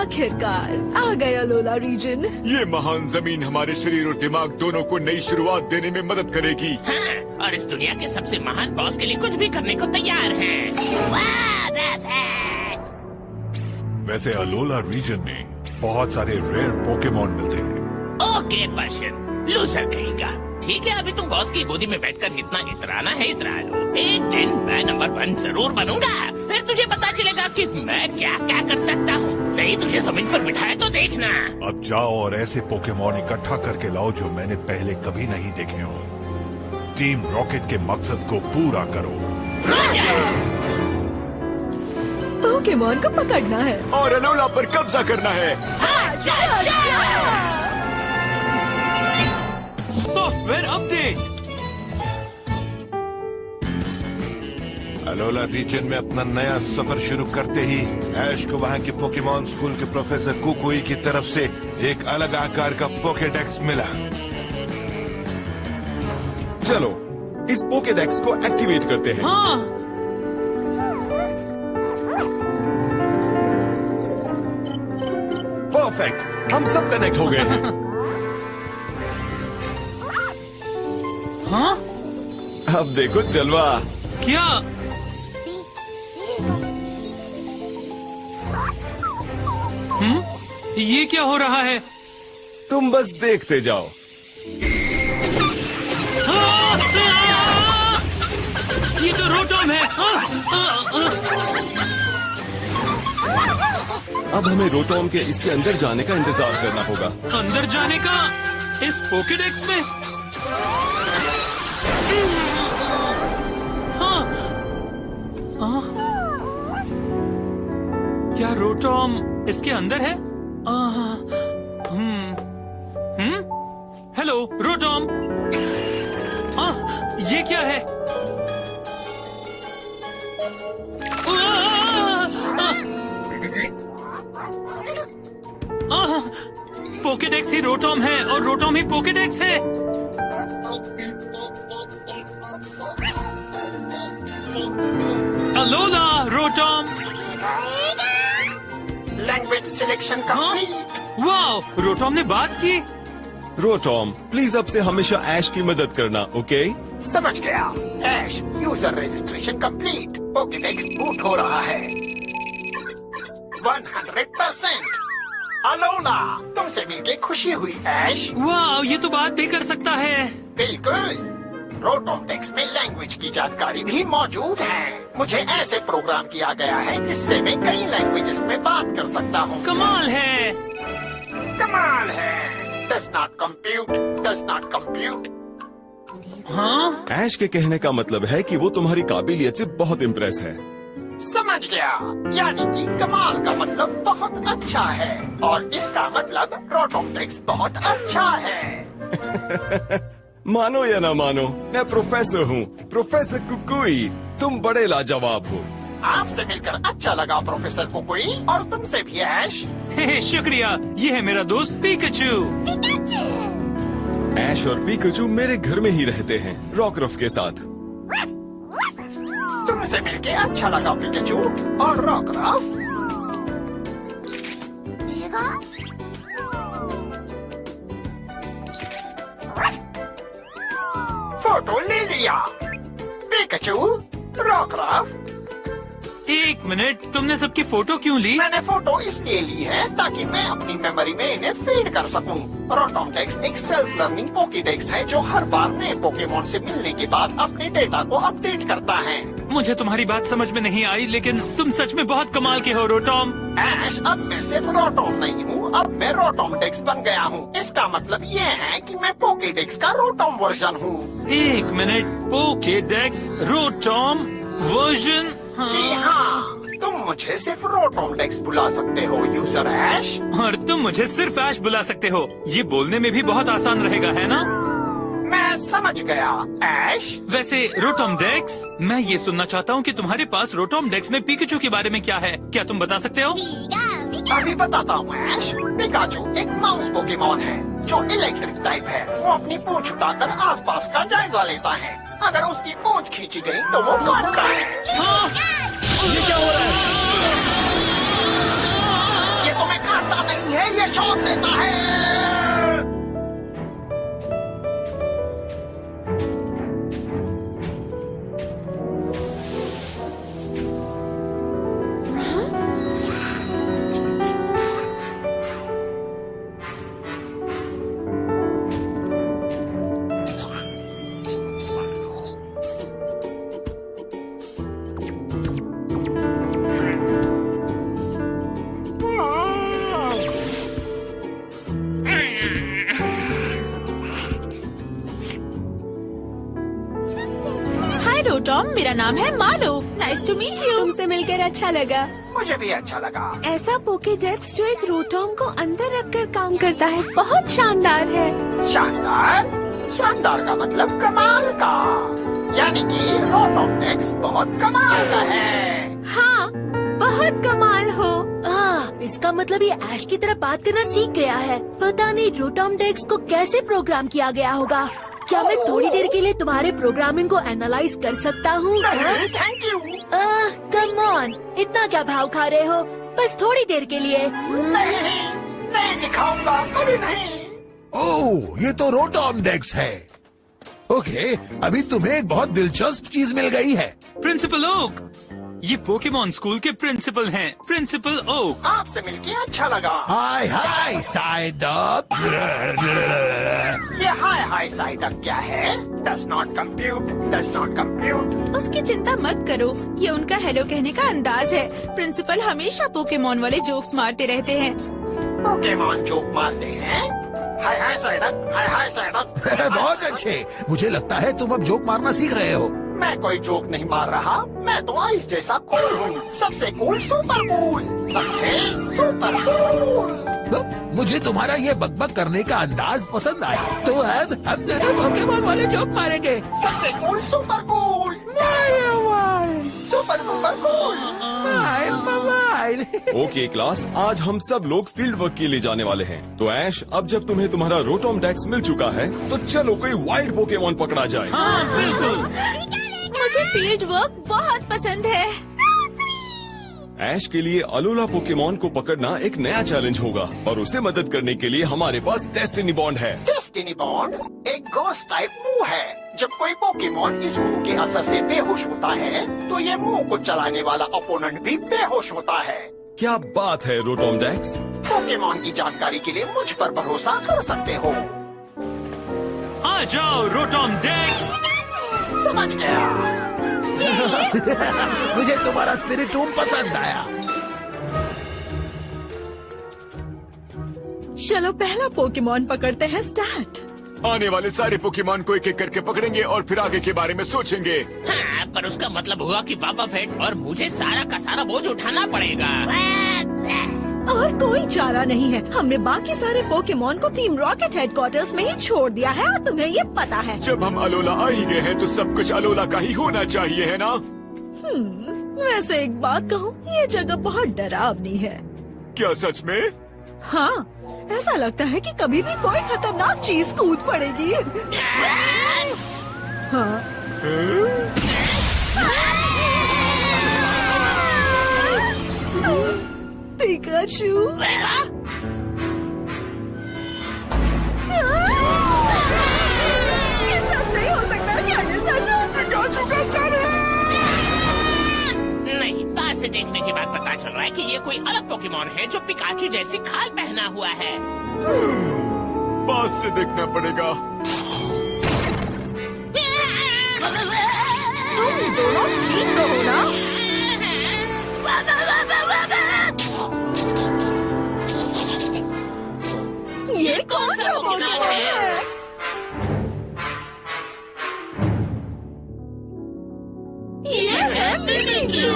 आखिरकार आ गया लोला रीजन। ये महान जमीन हमारे शरीर और दिमाग दोनों को नई शुरुआत देने में मदद करेगी। हाँ, और इस दुनिया के सबसे महान बॉस के लिए कुछ भी करने को तैयार हैं। वाह, that's it! वैसे अलोला रीजन में बहुत सारे रेयर पोकेमॉन मिलते हैं। ओके पर्शियन, लूजर कहेगा। ठीक है, अभी तुम बॉस की गोदी में बैठकर जितना इतराना है इतरा लो। एक दिन मैं नंबर 1 जरूर बनूंगा, फिर तुझे पता चलेगा कि मैं क्या क्या कर सकता हूँ। नहीं तुझे जमीन पर बिठाया तो देखना। अब जाओ और ऐसे पोकेमॉन इकट्ठा करके लाओ जो मैंने पहले कभी नहीं देखे हो। टीम रॉकेट के मकसद को पूरा करो। पोकेमॉन को पकड़ना है और अलोला पर कब्जा करना है। Software update. अलोला रीजन में अपना नया सफर शुरू करते ही ऐश को वहाँ के पोकेमॉन स्कूल के प्रोफेसर कुकुई की तरफ से एक अलग आकार का पोकेडेक्स मिला। चलो इस पोकेडेक्स को एक्टिवेट करते हैं। हाँ, परफेक्ट, हम सब कनेक्ट हो गए हैं। हाँ, अब देखो जलवा। क्या? ये क्या हो रहा है? तुम बस देखते जाओ। ये तो रोटोम है। अब हमें रोटोम के इसके अंदर जाने का इंतजार करना होगा। अंदर जाने का इस पोकेडेक्स में? हाँ, क्या रोटोम इसके अंदर है? Hello Rotom. ये क्या है? पोकेडेक्स ही रोटोम है और रोटोम ही पोकेडेक्स है। Alola Rotom. Language selection complete. वाह, रोटोम ने बात की। रोटोम प्लीज अब से हमेशा ऐश की मदद करना, ओके? समझ गया। Ash, user registration complete. Pokedex boot हो रहा है 100%। अलोला, तुमसे मिलके खुशी हुई ऐश। वाह, ये तो बात भी कर सकता है। बिल्कुल, रोटोमडेक्स में लैंग्वेज की जानकारी भी मौजूद है। मुझे ऐसे प्रोग्राम किया गया है जिससे मैं कई लैंग्वेजेस में बात कर सकता हूँ। कमाल है। कमाल है। Does not compute, does not compute। हाँ, ऐश के कहने का मतलब है कि वो तुम्हारी काबिलियत से बहुत इम्प्रेस है। समझ गया, यानी कि कमाल का मतलब बहुत अच्छा है और इसका मतलब रोटोमडेक्स बहुत अच्छा है। मानो या ना मानो, मैं प्रोफेसर हूँ, प्रोफेसर कुकुई। तुम बड़े लाजवाब हो। आपसे मिलकर अच्छा लगा प्रोफेसर कुकुई, और तुमसे भी ऐश। शुक्रिया। ये है मेरा दोस्त पिकाचू। ऐश और पिकाचू मेरे घर में ही रहते हैं, रॉकरफ के साथ। तुमसे मिलके अच्छा लगा पिकाचू और रॉकरफ। फोटो ले लिया। पिकाचू, रॉकरफ। एक मिनट, तुमने सबकी फोटो क्यों ली? मैंने फोटो इसलिए ली है ताकि मैं अपनी मेमोरी में इन्हें फीड कर सकूं। रोटोमडेक्स एक सेल्फ लर्निंग पोकेडेक्स है जो हर बार नए पोकेमॉन से मिलने के बाद अपने डेटा को अपडेट करता है। मुझे तुम्हारी बात समझ में नहीं आई, लेकिन तुम सच में बहुत कमाल के हो रोटोम। ऐश, अब मैं सिर्फ रोटोम नहीं हूँ, अब मैं रोटोमडेक्स बन गया हूँ। इसका मतलब ये है कि मैं पोकेडेक्स का रोटोम वर्जन हूँ। एक मिनट, पोकेडेक्स रोटोम वर्जन? जी हाँ, तुम मुझे सिर्फ रोटोमडेक्स बुला सकते हो यूजर ऐश। और तुम मुझे सिर्फ ऐश बुला सकते हो। ये बोलने में भी बहुत आसान रहेगा, है ना? मैं समझ गया ऐश। वैसे रोटोमडेक्स, मैं ये सुनना चाहता हूँ कि तुम्हारे पास रोटोमडेक्स में पिकाचू के बारे में क्या है। क्या तुम बता सकते हो? अभी बताता हूँ ऐश। पिकाचू एक माउस पोकेमॉन है जो इलेक्ट्रिक टाइप है। वो अपनी पूंछ उठाकर आसपास का जायजा लेता है। अगर उसकी पूंछ खींची गई तो वो काटता है। हाँ? ये क्या हो रहा है? ये तुम्हें काट मेरे लिए शॉट देता है। हाय रोटॉम, मेरा नाम है Mallow. Nice to meet you. तुमसे मिलकर अच्छा लगा। मुझे भी अच्छा लगा। ऐसा पोकेडेक्स जो एक रोटॉम को अंदर रखकर काम करता है बहुत शानदार है। शानदार? शानदार का मतलब कमाल का, यानी कि रोटोमडेक्स बहुत कमाल का है। हाँ, बहुत कमाल हो। इसका मतलब ये ऐश की तरह बात करना सीख गया है। पता नहीं रोटोमडेक्स को कैसे प्रोग्राम किया गया होगा। क्या मैं थोड़ी देर के लिए तुम्हारे प्रोग्रामिंग को एनालाइज कर सकता हूँ? Thank you. कम ऑन, इतना क्या भाव खा रहे हो? बस थोड़ी देर के लिए। नहीं दिखाऊंगा, कभी नहीं। ओह, ये तो रोटोमडेक्स है। ओके, अभी तुम्हें एक बहुत दिलचस्प चीज मिल गई है। प्रिंसिपल ओक, ये पोकेमॉन स्कूल के प्रिंसिपल हैं, प्रिंसिपल ओक। आपसे मिलके अच्छा लगा। हाय हाय साइड अप। ये हाय साइड अप क्या है? Does not compute. उसकी चिंता मत करो, ये उनका हेलो कहने का अंदाज है। प्रिंसिपल हमेशा पोकेमॉन वाले जोक्स मारते रहते हैं। पोकेमॉन जोक मारते हैं? हाय साइड अप। बहुत अच्छे, मुझे लगता है तुम अब जोक मारना सीख रहे हो। मैं कोई जोक नहीं मार रहा, मैं तो आइस जैसा कूल हूँ। सबसे कूल, सुपर कूल। समझे? Super cool. तो मुझे तुम्हारा ये बकबक करने का अंदाज पसंद आया। तो अब हम दोनों पोकेमॉन वाले जोक मारेंगे। सबसे cool, super cool. Super cool. Okay class, आज हम सब लोग फील्ड वर्क के लिए जाने वाले हैं। तो ऐश, अब जब तुम्हें तुम्हारा रोटोमडेक्स मिल चुका है, तो चलो कोई वाइल्ड पोकेमॉन पकड़ा जाए। हाँ बिल्कुल। मुझे फील्ड वर्क बहुत पसंद है। ऐश के लिए अलोला पोकेमॉन को पकड़ना एक नया चैलेंज होगा और उसे मदद करने के लिए हमारे पास डेस्टिनी बॉन्ड है। डेस्टिनी बॉन्ड एक घोस्ट टाइप मूव है। जब कोई पोकेमॉन इस मूव के असर से बेहोश होता है, तो ये मूव को चलाने वाला ओपोनेंट भी बेहोश होता है। क्या बात है रोटोमडेक्स। पोकेमॉन की जानकारी के लिए मुझ पर भरोसा कर सकते हो। आ जाओ रोटोमडेक्स। समझ गया। मुझे तुम्हारा स्पिरिटूम पसंद आया। चलो पहला पोकेमॉन पकड़ते हैं। स्टार्ट। आने वाले सारे पोकेमॉन को एक एक करके पकड़ेंगे और फिर आगे के बारे में सोचेंगे। हाँ, पर उसका मतलब हुआ कि बाबा फेट और मुझे सारा का सारा बोझ उठाना पड़ेगा। और कोई चारा नहीं है। हमने बाकी सारे पोकेमॉन को टीम रॉकेट हेडक्वार्टर्स में ही छोड़ दिया है और तुम्हें ये पता है। जब हम अलोला आ ही गए हैं तो सब कुछ अलोला का ही होना चाहिए, है ना? वैसे एक बात कहूँ, ये जगह बहुत डरावनी है। क्या सच में? हाँ, ऐसा लगता है कि कभी भी कोई खतरनाक चीज कूद पड़ेगी। हाँ। पिकाचू। ये सच नहीं हो सकता। क्या ये सच है? पिकाचू का सर है। नहीं, पास से देखने के बाद पता चल रहा है कि ये कोई अलग पोकेमॉन है जो पिकाचू जैसी खाल पहना हुआ है। पास से देखना पड़ेगा। तुम दोनों ठीक तो हो ना? ये कौन सा पोकेमॉन है? ये है मिमिक्यू।